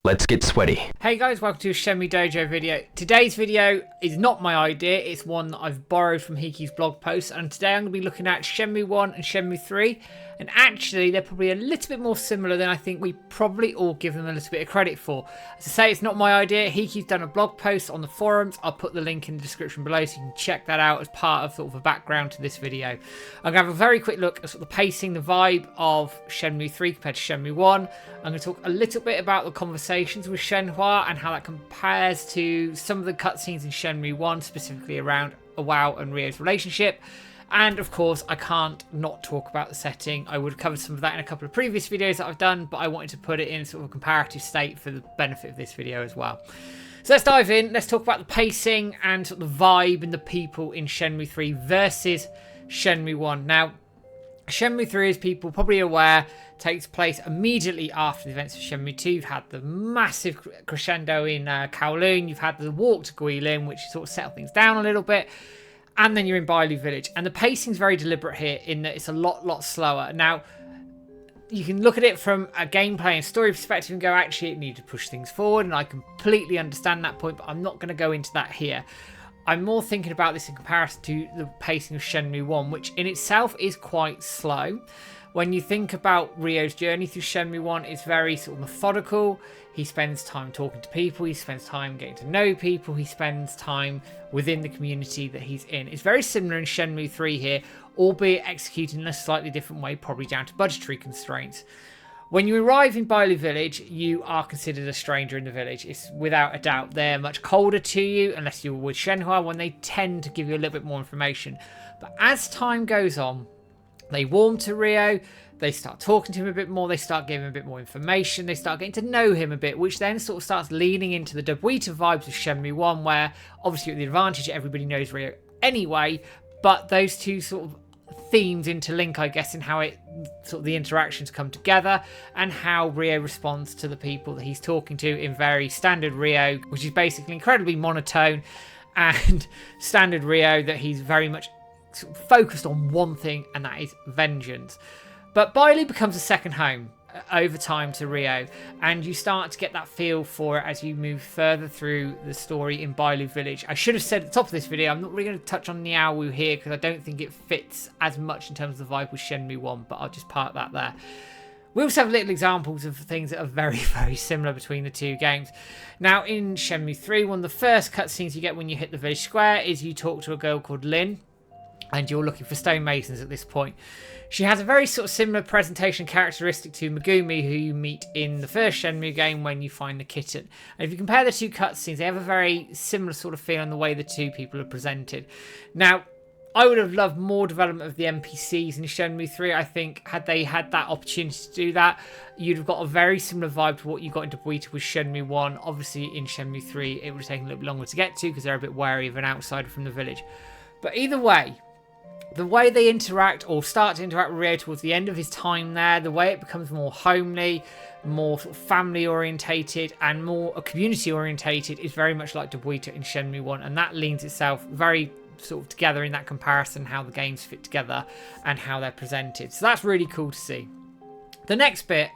Let's get sweaty. Hey guys, welcome to a Shenmue Dojo video. Today's video is not my idea, it's one that I've borrowed from Hiki's blog post, and today I'm going to be looking at Shenmue 1 and Shenmue 3, and actually they're probably a little bit more similar than I think we probably all give them a little bit of credit for. As I say, it's not my idea. Hiki's done a blog post on the forums. I'll put the link in the description below so you can check that out as part of sort of a background to this video. I'm going to have a very quick look at sort of the pacing, the vibe of Shenmue 3 compared to Shenmue 1. I'm going to talk a little bit about the conversations with Shenhua and how that compares to some of the cutscenes in Shenmue 1, specifically around Awao and Ryo's relationship. And of course, I can't not talk about the setting. I would have covered some of that in a couple of previous videos that I've done, but I wanted to put it in sort of a comparative state for the benefit of this video as well. So let's dive in. Let's talk about the pacing and sort of the vibe and the people in Shenmue 3 versus Shenmue 1. Now, Shenmue 3, as people probably aware, takes place immediately after the events of Shenmue 2. You've had the massive crescendo in Kowloon. You've had the walk to Guilin, which sort of settled things down a little bit. And then you're in Bailu Village. And the pacing's very deliberate here in that it's a lot slower. Now, you can look at it from a gameplay and story perspective and go, actually, it needed to push things forward. And I completely understand that point, but I'm not going to go into that here. I'm more thinking about this in comparison to the pacing of Shenmue 1, which in itself is quite slow. When you think about Ryo's journey through Shenmue 1, it's very sort of methodical. He spends time talking to people, he spends time getting to know people, he spends time within the community that he's in. It's very similar in Shenmue 3 here, albeit executed in a slightly different way, probably down to budgetary constraints. When you arrive in Bailu Village, you are considered a stranger in the village. It's without a doubt. They're much colder to you, unless you're with Shenhua, when they tend to give you a little bit more information. But as time goes on, they warm to Ryo, they start talking to him a bit more, they start giving him a bit more information, they start getting to know him a bit, which then sort of starts leaning into the Dobuita vibes of Shenmue 1, where obviously at the advantage everybody knows Ryo anyway, but those two sort of themes interlink, I guess, in how it sort of the interactions come together and how Ryo responds to the people that he's talking to in very standard Ryo, which is basically incredibly monotone, and standard Ryo that he's very much sort of focused on one thing, and that is vengeance. But Bailu becomes a second home over time to Ryo, and you start to get that feel for it as you move further through the story in Bailu Village. I should have said at the top of this video, I'm not really going to touch on Niaowu here because I don't think it fits as much in terms of the vibe with Shenmue 1, but I'll just park that there. We also have little examples of things that are very similar between the two games. Now, in Shenmue 3, one of the first cutscenes you get when you hit the village square is you talk to a girl called Lin, and you're looking for stonemasons at this point. She has a very sort of similar presentation characteristic to Megumi, who you meet in the first Shenmue game when you find the kitten. And if you compare the two cutscenes, they have a very similar sort of feel in the way the two people are presented. Now, I would have loved more development of the NPCs in Shenmue 3. I think had they had that opportunity to do that, you'd have got a very similar vibe to what you got into Dobuita with Shenmue 1. Obviously, in Shenmue 3, it would have taken a little bit longer to get to because they're a bit wary of an outsider from the village. But either way, the way they interact or start to interact with Ryo towards the end of his time there, the way it becomes more homely, more sort of family orientated and more community orientated is very much like Dobuita in Shenmue 1, and that leans itself very sort of together in that comparison, how the games fit together and how they're presented. So that's really cool to see. The next bit,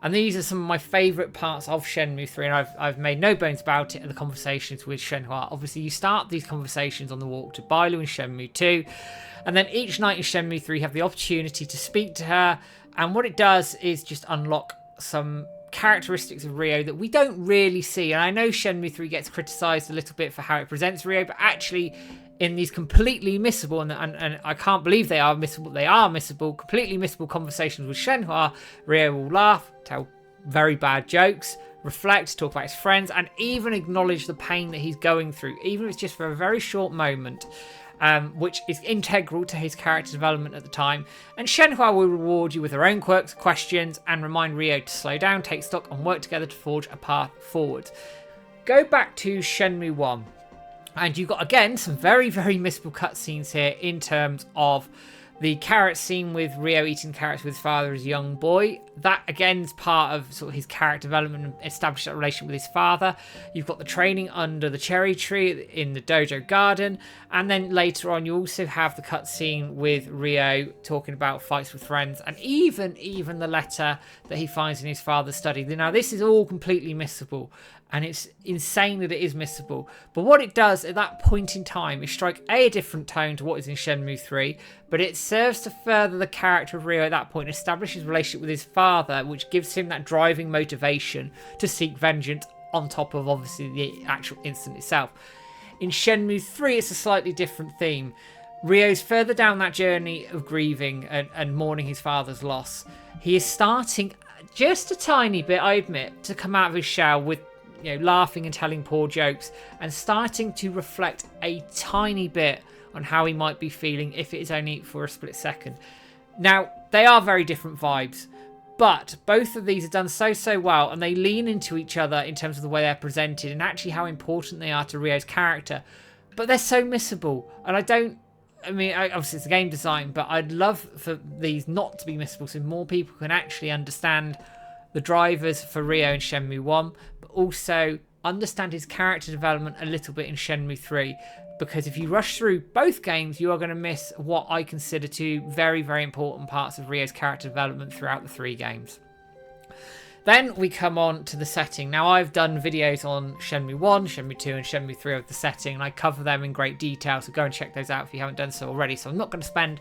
and these are some of my favourite parts of Shenmue 3, and I've made no bones about it, are the conversations with Shenhua. Obviously, you start these conversations on the walk to Bailu in Shenmue 2, and then each night in Shenmue 3 you have the opportunity to speak to her, and what it does is just unlock some characteristics of Ryo that we don't really see. And I know Shenmue 3 gets criticised a little bit for how it presents Ryo, but actually in these completely missable, and I can't believe they are missable, completely missable conversations with Shenhua, Ryo will laugh, tell very bad jokes, reflect, talk about his friends, and even acknowledge the pain that he's going through, even if it's just for a very short moment, which is integral to his character development at the time. And Shenhua will reward you with her own quirks, questions, and remind Ryo to slow down, take stock, and work together to forge a path forward. Go back to Shenmue 1. And you've got, again, some very missable cutscenes here in terms of The carrot scene with Ryo eating carrots with his father as a young boy, that again is part of sort of his character development and establish that relationship with his father. You've got the training under the cherry tree in the dojo garden, and then later on you also have the cutscene with Ryo talking about fights with friends, and even the letter that he finds in his father's study. Now this is all completely missable, and it's insane that it is missable. But what it does at that point in time is strike a different tone to what is in Shenmue 3, but it serves to further the character of Ryo at that point, establish his relationship with his father, which gives him that driving motivation to seek vengeance on top of obviously the actual incident itself. In Shenmue 3, it's a slightly different theme. Ryo's further down that journey of grieving and mourning his father's loss. He is starting just a tiny bit, I admit, to come out of his shell with laughing and telling poor jokes, and starting to reflect a tiny bit on how he might be feeling, if it is only for a split second. Now, they are very different vibes, but both of these are done so well, and they lean into each other in terms of the way they're presented and actually how important they are to Ryo's character. But they're so missable, and obviously it's a game design, but I'd love for these not to be missable so more people can actually understand the drivers for Ryo in Shenmue 1, but also understand his character development a little bit in Shenmue 3. Because if you rush through both games, you are going to miss what I consider two very, very important parts of Ryo's character development throughout the 3 games. Then we come on to the setting. Now, I've done videos on Shenmue 1, Shenmue 2 and Shenmue 3 of the setting, and I cover them in great detail, so go and check those out if you haven't done so already. So I'm not going to spend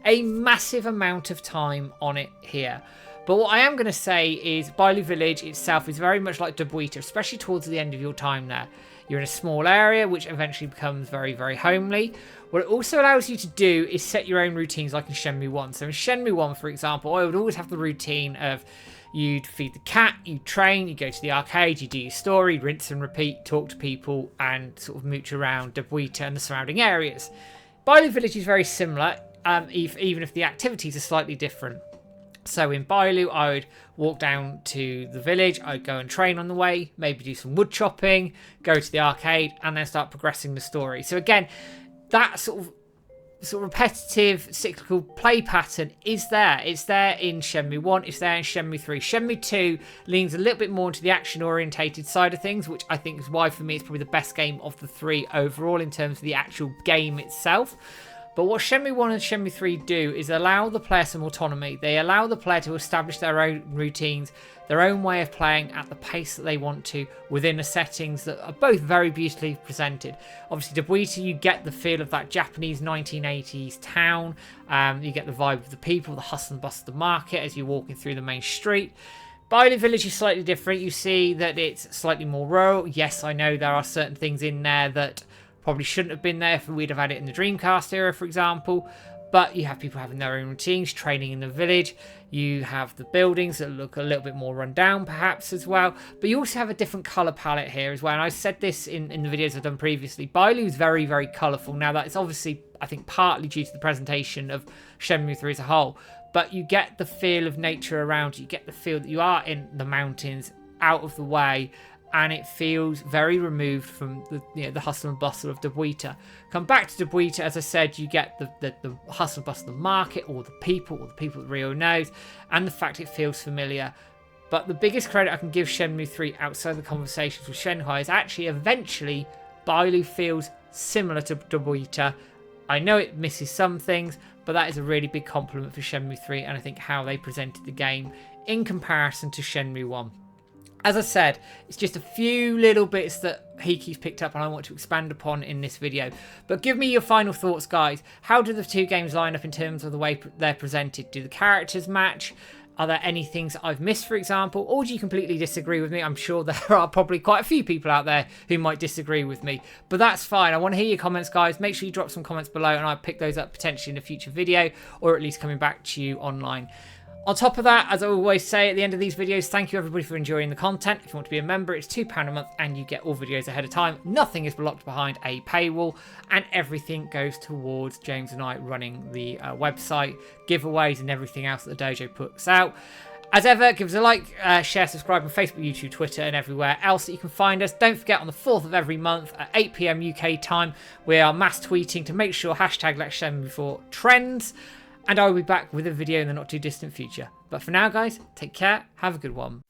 a massive amount of time on it here. But what I am going to say is Bailu Village itself is very much like Dobuita, especially towards the end of your time there. You're in a small area, which eventually becomes very, very homely. What it also allows you to do is set your own routines like in Shenmue 1. So in Shenmue 1, for example, I would always have the routine of you'd feed the cat, you train, you go to the arcade, you do your story, rinse and repeat, talk to people, and sort of mooch around Dobuita and the surrounding areas. Bailu Village is very similar, even if the activities are slightly different. So in Bailu, I would walk down to the village, I'd go and train on the way, maybe do some wood chopping, go to the arcade, and then start progressing the story. So again, that sort of repetitive, cyclical play pattern is there. It's there in Shenmue 1, it's there in Shenmue 3. Shenmue 2 leans a little bit more into the action-orientated side of things, which I think is why, for me, it's probably the best game of the 3 overall in terms of the actual game itself. But what Shenmue 1 and Shenmue 3 do is allow the player some autonomy. They allow the player to establish their own routines, their own way of playing at the pace that they want to within the settings that are both very beautifully presented. Obviously, Dobuita, you get the feel of that Japanese 1980s town. You get the vibe of the people, the hustle and bustle of the market as you're walking through the main street. Bailu Village is slightly different. You see that it's slightly more rural. Yes, I know there are certain things in there that probably shouldn't have been there if we'd have had it in the Dreamcast era, for example. But you have people having their own routines, training in the village. You have the buildings that look a little bit more run down, perhaps, as well. But you also have a different colour palette here as well. And I said this in the videos I've done previously. Bailu is very, very colourful. Now, that's obviously, I think, partly due to the presentation of Shenmue 3 as a whole. But you get the feel of nature around you. You get the feel that you are in the mountains, out of the way. And it feels very removed from the hustle and bustle of Dobuita. Come back to Dobuita, as I said, you get the hustle and bustle of the market, or the people that Ryo knows, and the fact it feels familiar. But the biggest credit I can give Shenmue 3 outside the conversations with Shenhai is actually eventually Bailu feels similar to Dobuita. I know it misses some things, but that is a really big compliment for Shenmue 3, and I think how they presented the game in comparison to Shenmue 1. As I said, it's just a few little bits that Hiki's picked up and I want to expand upon in this video. But give me your final thoughts, guys. How do the two games line up in terms of the way they're presented? Do the characters match? Are there any things I've missed, for example? Or do you completely disagree with me? I'm sure there are probably quite a few people out there who might disagree with me. But that's fine. I want to hear your comments, guys. Make sure you drop some comments below and I'll pick those up potentially in a future video, or at least coming back to you online. On top of that, as I always say at the end of these videos, thank you everybody for enjoying the content. If you want to be a member, it's £2 a month and you get all videos ahead of time. Nothing is blocked behind a paywall and everything goes towards James and I running the website, giveaways and everything else that the dojo puts out. As ever, give us a like, share, subscribe on Facebook, YouTube, Twitter and everywhere else that you can find us. Don't forget, on the 4th of every month at 8 PM UK time, we are mass tweeting to make sure #LetShenMue4 trends. and I will be back with a video in the not too distant future. But for now, guys, take care, have a good one.